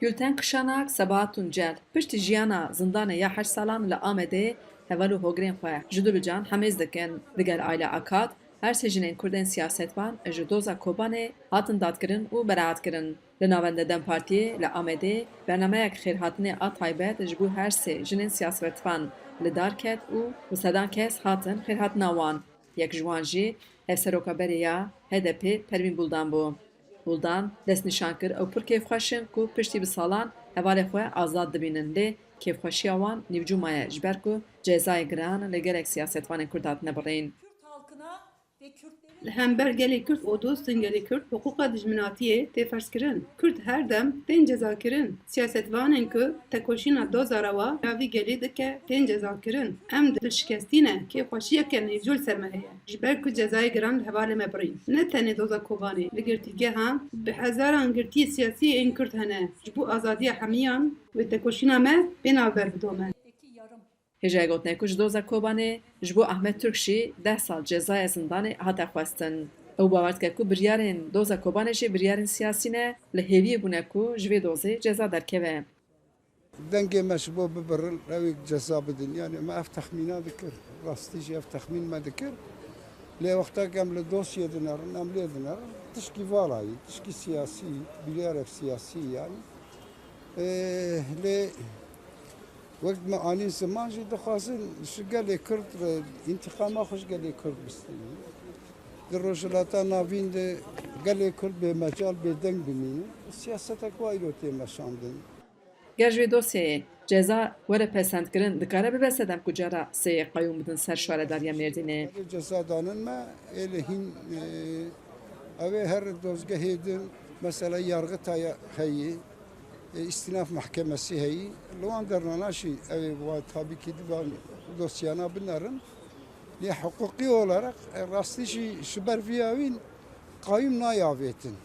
Gülten Kışanak Sebahatun Cel Piştî jiyana zindanê ya 8 salan li Amedê hevalû hogrên xwe ji dil û can hemêz dikin digel Ayla Akad, her sê jinên Kurdên siyasetvan ji doza Kobanê hatin dadkirin û beraetkirin. Li navenda Dem Partiyê li Amedê bernameyek xêrhatinê a taybet ji bo her sê jinên siyasetvan li dar ket û bi sedan kes hatin xêrhatina wan. Yek ji wan jî hevserokaberê ya HDP Pervîn Buldan bû. Buldan dest nîşan kir ew pir kêfxweşin ku piştî bi salan hevalê xwe azad dibînin lê kêfxweşiya wan nîvcûma ye ji ber ku cezayê giran li gelek siyasetvanên Kurd hatine birîn. Kürt halkına ve Kürtlerin Li hember gelê Kürt û dostên gelê Kürt hiqûqa dijminatiyê tê ferskirin. Kürt her dem tên cezakirin. Siyasetvanên ku tekoşîna doza rewa navî gelê dike tên cezakirin. Em dilşikestîne kêfxweşiyeke nêvcû li ser me heye. Ji ber ku cezayê giran li hevalê me birîn. Ne tenê doza Kobanê li girtîgeha bi hezaran girtiyê siyasî ên Kürt hene. Ji bo azadiya hemiyan wê tekoşîna me bênavber bidome. yarım Hêjayê gotinê ku ji doza Kobanê ji bo Ahmet Türk jî 10 sal cezaya zindanê hate xwestin. Ew bawer dike ku biryarên doza Kobanê jî biryarên siyasî ne li hêviyê bûne ku ji vê dozê ceza derkeve. dengê me ji bo bibirin rewê ceza bidin yani me ev texmîna dikir rastî jî ev texmîn me dikir lê wexta em li dosyê dinerin em lê dinerin tişkî valayî tişkî siyasî biryarek siyasî yani lê wek me anî ziman jî dixwazin ji gelê Kurd întiqama xwe ji gelê Kurd bistînin di rojhilata navîn de gelê Kurd bêmecal bêdeng bimînin siyasetek wa îro tê meşandin. Ger ji vê dosyayê ceza were pesendkirin dikare bibe sedem ku cara sêyê qeyûm bidin ser şaredariya Mêrdînê. Ceza danın me ele hin ev her dozgehê din mesela yargıtaya heyi istinaf mahkemesi heyi li wan dernanaşî ev tabii ki divan dosyana binarin li hukuki olarak rastî jî ji ber vîya wî qayûm nayavetin.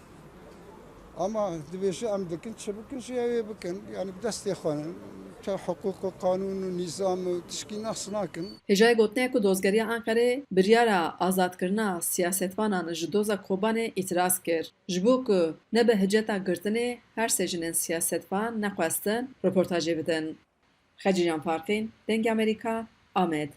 Ama dibêje em dikin çi bikin jî ew ê bikin yani bi destê xwe te hukuk û kanûn û nîzam û tişkî naqs nakin. Hêjayê gotinê ku dozgeriya Enqerê biryara azadkirina siyasetvanan ji doza Kobanê îtiraz kir. Ji bo ku ne bi hiceta girtinê her sê jinên siyasetvan nexwestin reportajê bidin. Xecî Can Farqîn, Dengê Amerîka, Amed.